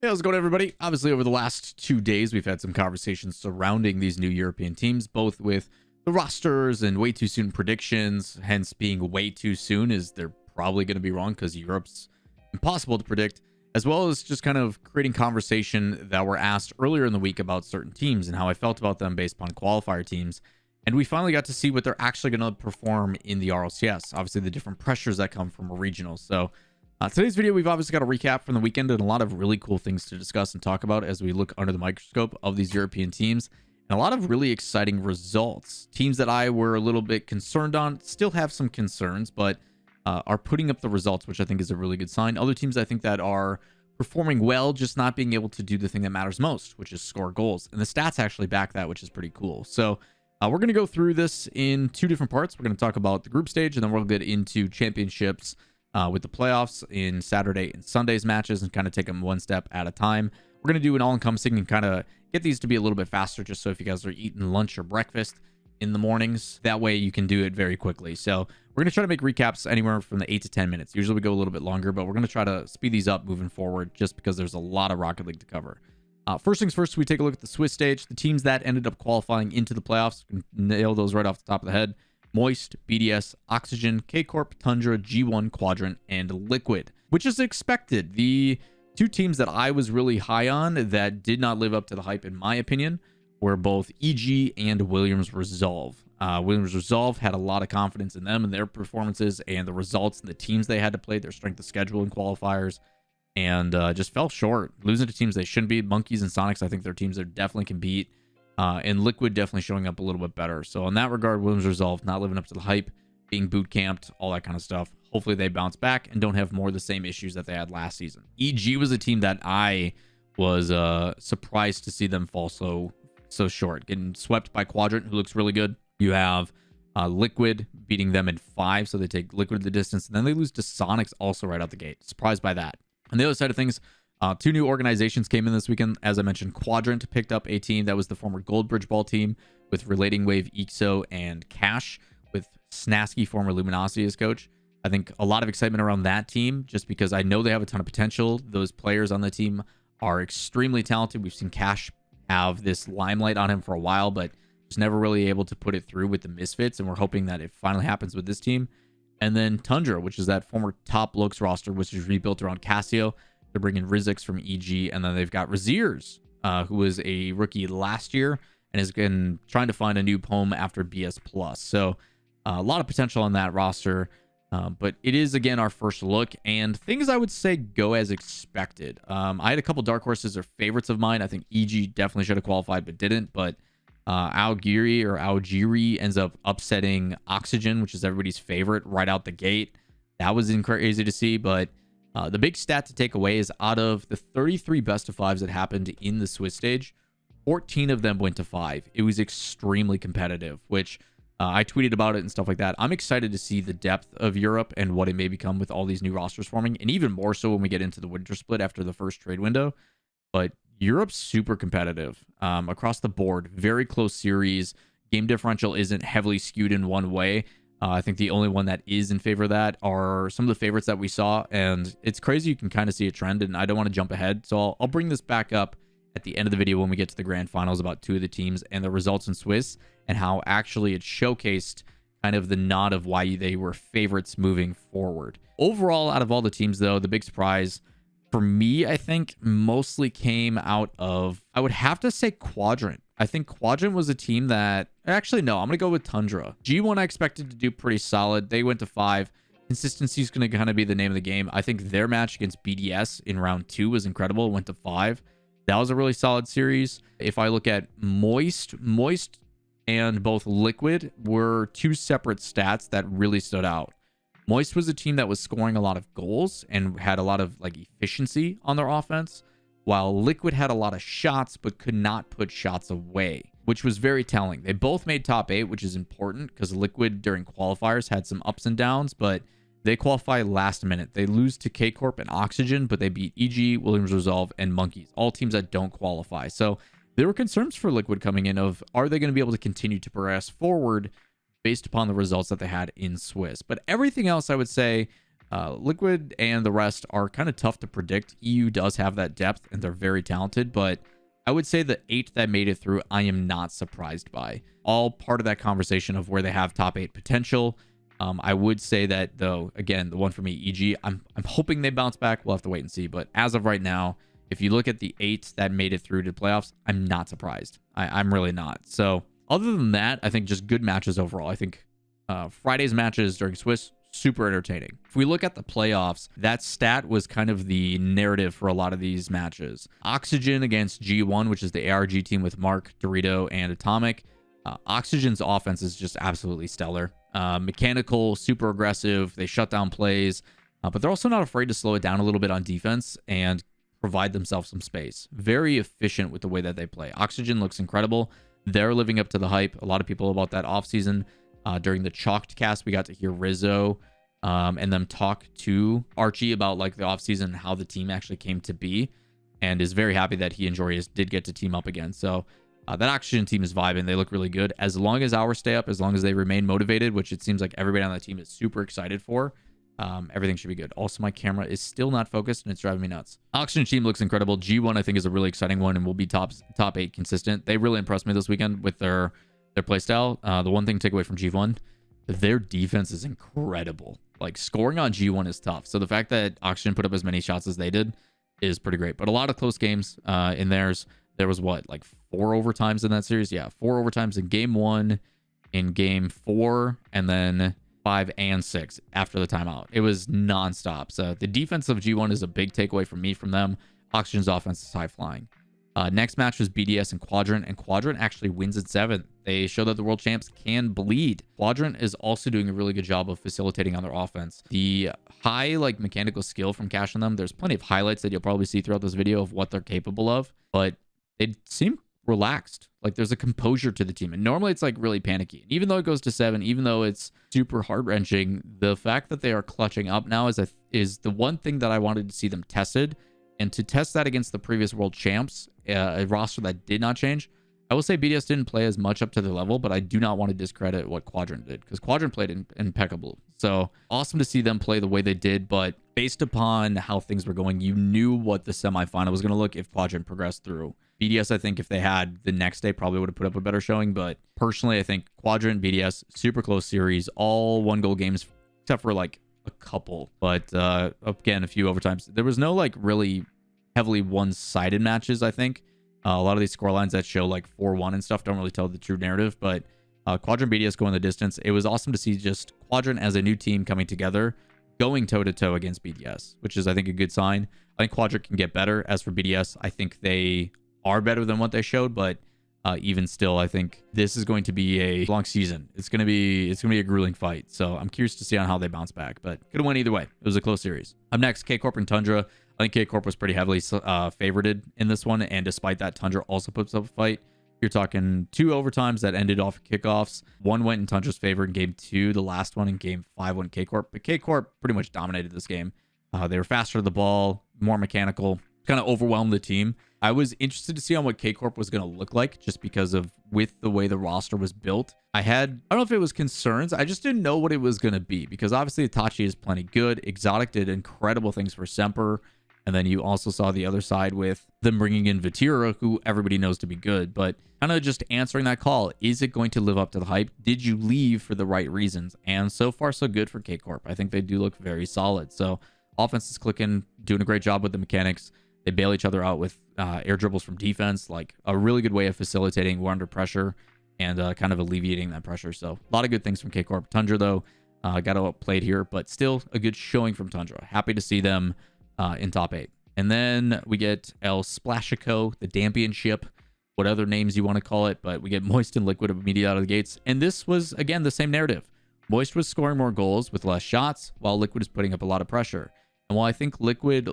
Hey, how's it going, everybody? Obviously, over the last 2 days, we've had some conversations surrounding these new European teams, both with the rosters and way too soon predictions, hence being way too soon, as they're probably going to be wrong because Europe's impossible to predict, as well as just kind of creating conversation that were asked earlier in the week about certain teams and how I felt about them based upon qualifier teams. And we finally got to see what they're actually going to perform in the RLCS. Obviously, the different pressures that come from a regional. So, today's video, we've obviously got a recap from the weekend and a lot of really cool things to discuss and talk about as we look under the microscope of these European teams, and a lot of really exciting results. Teams that I were a little bit concerned on still have some concerns, but are putting up the results, which I think is a really good sign. Other teams I think that are performing well, just not being able to do the thing that matters most, which is score goals. And the stats actually back that, which is pretty cool. So we're going to go through this in two different parts. We're going to talk about the group stage, and then we'll get into championships with the playoffs in Saturday and Sunday's matches and kind of take them one step at a time. We're going to do an all-encompassing and kind of get these to be a little bit faster, just so if you guys are eating lunch or breakfast in the mornings, that way you can do it very quickly. So we're going to try to make recaps anywhere from the 8 to 10 minutes. Usually we go a little bit longer, but we're going to try to speed these up moving forward just because there's a lot of Rocket League to cover. First things first, we take a look at the Swiss stage. The teams that ended up qualifying into the playoffs, nail those right off the top of the head. Moist, BDS, Oxygen, K-Corp, Tundra, G1, Quadrant, and Liquid, which is expected. The two teams that I was really high on that did not live up to the hype, in my opinion, were both EG and Williams Resolve. Williams Resolve had a lot of confidence in them and their performances and the results and the teams they had to play, their strength of schedule and qualifiers, and just fell short, losing to teams they shouldn't beat. Monkeys and Sonics, I think they're teams that definitely can beat. And Liquid definitely showing up a little bit better. So in that regard, Williams Resolve not living up to the hype, being boot camped, all that kind of stuff. Hopefully they bounce back and don't have more of the same issues that they had last season. EG was a team that I was surprised to see them fall so short, getting swept by Quadrant, who looks really good. You have Liquid beating them in 5, so they take Liquid the distance, and then they lose to Sonics also right out the gate. Surprised by that. On the other side of things, two new organizations came in this weekend. As I mentioned, Quadrant picked up a team that was the former Goldbridge Ball team with Relating Wave, EXO, and Cash, with Snasky, former Luminosity, as coach. I think a lot of excitement around that team just because I know they have a ton of potential. Those players on the team are extremely talented. We've seen Cash have this limelight on him for a while, but was never really able to put it through with the Misfits, and we're hoping that it finally happens with this team. And then Tundra, which is that former Top Looks roster, which is rebuilt around Casio. They're bringing Rizix from EG, and then they've got Raziers, who was a rookie last year and has been trying to find a new home after BS Plus. So a lot of potential on that roster, but it is, again, our first look, and things I would say go as expected. I had a couple dark horses or favorites of mine. I think EG definitely should have qualified but didn't, but Algiri ends up upsetting Oxygen, which is everybody's favorite, right out the gate. That was crazy to see, but the big stat to take away is out of the 33 best of fives that happened in the Swiss stage, 14 of them went to 5. It was extremely competitive, which I tweeted about it and stuff like that. I'm excited to see the depth of Europe and what it may become with all these new rosters forming, and even more so when we get into the winter split after the first trade window. But Europe's super competitive across the board. Very close series. Game differential isn't heavily skewed in one way. I think the only one that is in favor of that are some of the favorites that we saw. And it's crazy. You can kind of see a trend, and I don't want to jump ahead. So I'll bring this back up at the end of the video when we get to the grand finals about two of the teams and the results in Swiss and how actually it showcased kind of the nod of why they were favorites moving forward. Overall, out of all the teams, though, the big surprise for me, I think, mostly came out of, I would have to say, Quadrant. I think Quadrant was a team that, actually, no, I'm going to go with Tundra. G1 I expected to do pretty solid. They went to 5. Consistency is going to kind of be the name of the game. I think their match against BDS in round 2 was incredible. Went to 5. That was a really solid series. If I look at Moist and both Liquid were two separate stats that really stood out. Moist was a team that was scoring a lot of goals and had a lot of efficiency on their offense, while Liquid had a lot of shots but could not put shots away, which was very telling. They both made top 8, which is important because Liquid during qualifiers had some ups and downs, but they qualify last minute. They lose to K-Corp and Oxygen, but they beat EG, Williams Resolve, and Monkeys, all teams that don't qualify. So there were concerns for Liquid coming in of, are they going to be able to continue to progress forward based upon the results that they had in Swiss? But everything else, I would say, Liquid and the rest are kind of tough to predict. EU does have that depth, and they're very talented, but I would say the 8 that made it through, I am not surprised by. All part of that conversation of where they have top 8 potential. I would say that, though, again, the one for me, EG, I'm hoping they bounce back. We'll have to wait and see. But as of right now, if you look at the 8 that made it through to playoffs, I'm not surprised. I'm really not. So other than that, I think just good matches overall. I think Friday's matches during Swiss, super entertaining. If we look at the playoffs, that stat was kind of the narrative for a lot of these matches. Oxygen against G1, which is the ARG team with Mark, Dorito, and Atomic. Oxygen's offense is just absolutely stellar. Mechanical, super aggressive. They shut down plays, but they're also not afraid to slow it down a little bit on defense and provide themselves some space. Very efficient with the way that they play. Oxygen looks incredible. They're living up to the hype. A lot of people about that offseason. During the Chalked cast, we got to hear Rizzo and them talk to Archie about like the offseason and how the team actually came to be, and is very happy that he and Jorius did get to team up again. So that Oxygen team is vibing. They look really good. As long as ours stay up, as long as they remain motivated, which it seems like everybody on that team is super excited for, everything should be good. Also, my camera is still not focused, and it's driving me nuts. Oxygen team looks incredible. G1, I think, is a really exciting one and will be top 8 consistent. They really impressed me this weekend with their playstyle. The one thing to take away from G1, their defense is incredible. Like, scoring on G1 is tough. So the fact that Oxygen put up as many shots as they did is pretty great. But a lot of close games in theirs. There was what, like 4 overtimes in that series? Yeah, 4 overtimes in game 1, in game 4, and then 5 and 6 after the timeout. It was nonstop. So the defense of G1 is a big takeaway from me from them. Oxygen's offense is high flying. Next match was BDS and Quadrant actually wins in 7. They show that the world champs can bleed. Quadrant is also doing a really good job of facilitating on their offense. The high like mechanical skill from Cash on them, there's plenty of highlights that you'll probably see throughout this video of what they're capable of, but they seem relaxed. Like, there's a composure to the team, and normally it's like really panicky. And even though it goes to 7, even though it's super heart-wrenching, the fact that they are clutching up now is the one thing that I wanted to see them tested. And to test that against the previous world champs, a roster that did not change, I will say BDS didn't play as much up to their level, but I do not want to discredit what Quadrant did, because Quadrant played impeccable. So awesome to see them play the way they did, but based upon how things were going, you knew what the semifinal was going to look if Quadrant progressed through. BDS, I think if they had the next day, probably would have put up a better showing, but personally, I think Quadrant, BDS, super close series, all 1-goal games, except for like a couple, but again, a few overtimes. There was no like really heavily one-sided matches. I think a lot of these score lines that show like 4-1 and stuff don't really tell the true narrative, but Quadrant, BDS going the distance. It was awesome to see just Quadrant as a new team coming together, going toe-to-toe against BDS, which is, I think, a good sign. I think Quadrant can get better. As for BDS, I think they are better than what they showed, but even still, I think this is going to be a long season. It's gonna be a grueling fight. So I'm curious to see on how they bounce back, but could have went either way. It was a close series. Up next, K-Corp and Tundra. I think K-Corp was pretty heavily favorited in this one, and despite that, Tundra also puts up a fight. You're talking 2 overtimes that ended off kickoffs. One went in Tundra's favor in game 2. The last one in game 5 went K-Corp, but K-Corp pretty much dominated this game. They were faster to the ball, more mechanical, kind of overwhelmed the team. I was interested to see on what K-Corp was going to look like, just because of with the way the roster was built. I don't know if it was concerns. I just didn't know what it was going to be, because obviously Itachi is plenty good. Exotic did incredible things for Semper. And then you also saw the other side with them bringing in Vatira, who everybody knows to be good. But kind of just answering that call, is it going to live up to the hype? Did you leave for the right reasons? And so far, so good for K-Corp. I think they do look very solid. So offense is clicking, doing a great job with the mechanics. They bail each other out with air dribbles from defense, like a really good way of facilitating. We're under pressure and kind of alleviating that pressure. So a lot of good things from K-Corp. Tundra, though, got outplayed here, but still a good showing from Tundra. Happy to see them in top 8. And then we get El Splashico, the Championship, what other names you want to call it, but we get Moist and Liquid immediately out of the gates. And this was, again, the same narrative. Moist was scoring more goals with less shots, while Liquid is putting up a lot of pressure. And while I think Liquid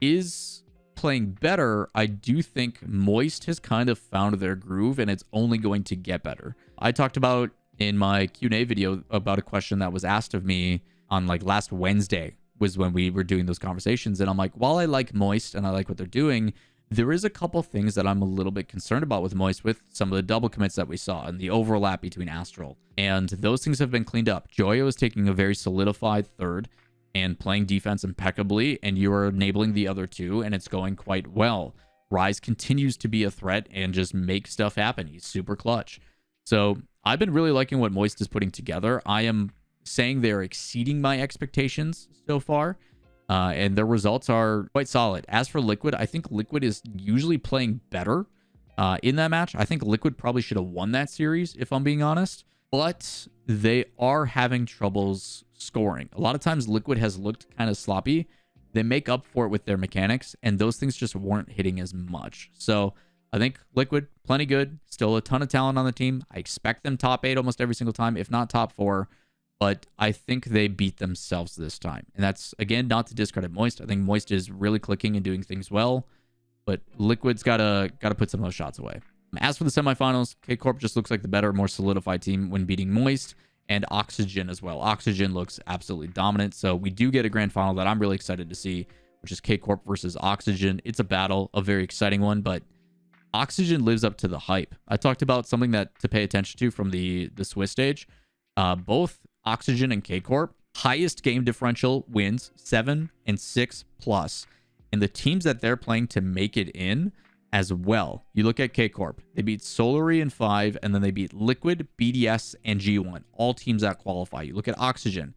is playing better, I do think Moist has kind of found their groove, and it's only going to get better. I talked about in my Q&A video about a question that was asked of me on like last Wednesday, was when we were doing those conversations. And I'm like, while I like Moist and I like what they're doing, there is a couple things that I'm a little bit concerned about with Moist, with some of the double commits that we saw and the overlap between Astral. And those things have been cleaned up. Joyo is taking a very solidified third, and playing defense impeccably, and you are enabling the other two, and it's going quite well. Rise continues to be a threat and just make stuff happen. He's super clutch. So I've been really liking what Moist is putting together. I am saying they're exceeding my expectations so far, and their results are quite solid. As for Liquid, I think Liquid is usually playing better in that match. I think Liquid probably should have won that series, if I'm being honest, but they are having troubles scoring. A lot of times Liquid has looked kind of sloppy. They make up for it with their mechanics, and those things just weren't hitting as much. So I think Liquid, plenty good. Still a ton of talent on the team. I expect them top 8 almost every single time, if not top 4. But I think they beat themselves this time. And that's, again, not to discredit Moist. I think Moist is really clicking and doing things well. But Liquid's gotta put some of those shots away. As for the semifinals, K-Corp just looks like the better, more solidified team when beating Moist. And Oxygen as well. Oxygen looks absolutely dominant. So we do get a grand final that I'm really excited to see, which is K-Corp versus Oxygen. It's a battle, a very exciting one, but Oxygen lives up to the hype. I talked about something that to pay attention to from the Swiss stage. Both Oxygen and K-Corp, highest game differential wins, 7 and 6 plus. And the teams that they're playing to make it in as well. You look at K-Corp, they beat Solary in 5, and then they beat Liquid, BDS, and G1. All teams that qualify. You look at Oxygen,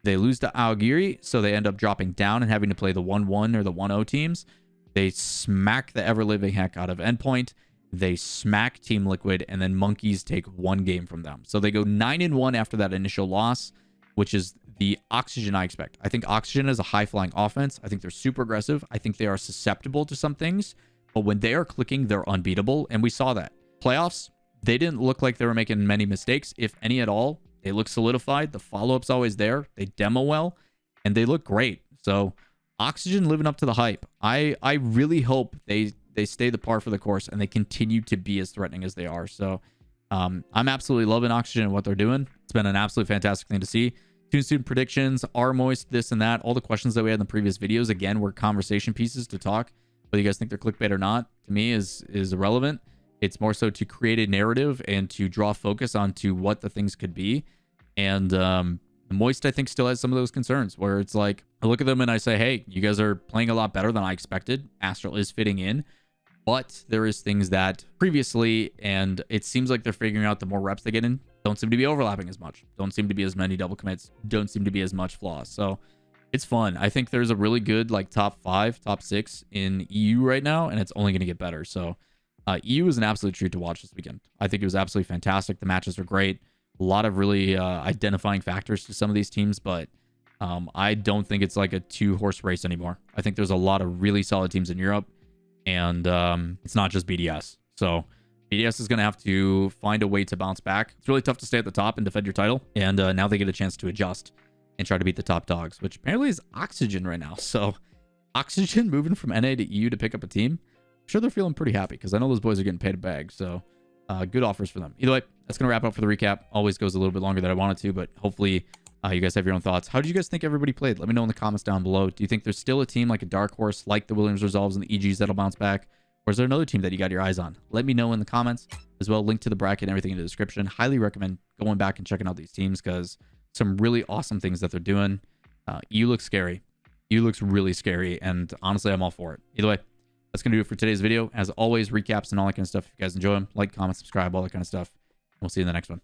they lose to Aogiri, so they end up dropping down and having to play the 1-1 or the 1-0 teams. They smack the ever-living heck out of Endpoint. They smack Team Liquid, and then Monkeys take 1 game from them. So they go 9-1 after that initial loss, which is the Oxygen I expect. I think Oxygen is a high-flying offense. I think they're super aggressive. I think they are susceptible to some things. But when they are clicking, they're unbeatable, and we saw that. Playoffs, they didn't look like they were making many mistakes, if any at all. They look solidified. The follow-up's always there. They demo well, and they look great. So Oxygen living up to the hype. I really hope they stay the par for the course, and they continue to be as threatening as they are. So I'm absolutely loving Oxygen and what they're doing. It's been an absolutely fantastic thing to see. Tune student predictions, are Moist, this and that. All the questions that we had in the previous videos, again, were conversation pieces to talk. Whether you guys think they're clickbait or not, to me, is irrelevant. It's more so to create a narrative and to draw focus onto what the things could be. And Moist, I think, still has some of those concerns where it's like, I look at them and I say, hey, you guys are playing a lot better than I expected. Astral is fitting in. But there is things that previously, and it seems like they're figuring out the more reps they get in, don't seem to be overlapping as much. Don't seem to be as many double commits. Don't seem to be as much flaws. So it's fun. I think there's a really good like top 5, top 6 in EU right now, and it's only going to get better. So EU is an absolute treat to watch this weekend. I think it was absolutely fantastic. The matches are great. A lot of really identifying factors to some of these teams, but I don't think it's like a 2-horse race anymore. I think there's a lot of really solid teams in Europe, and it's not just BDS. So BDS is going to have to find a way to bounce back. It's really tough to stay at the top and defend your title, and now they get a chance to adjust and try to beat the top dogs, which apparently is Oxygen right now. So Oxygen moving from NA to EU to pick up a team. I'm sure they're feeling pretty happy because I know those boys are getting paid a bag. So good offers for them. Either way, that's going to wrap up for the recap. Always goes a little bit longer than I wanted to, but hopefully you guys have your own thoughts. How did you guys think everybody played? Let me know in the comments down below. Do you think there's still a team like a dark horse like the Williams Resolves and the EGs that'll bounce back? Or is there another team that you got your eyes on? Let me know in the comments. As well, link to the bracket and everything in the description. Highly recommend going back and checking out these teams because some really awesome things that they're doing. EU looks scary. EU looks really scary, and honestly, I'm all for it. Either way, that's going to do it for today's video. As always, recaps and all that kind of stuff. If you guys enjoy them, like, comment, subscribe, all that kind of stuff. We'll see you in the next one.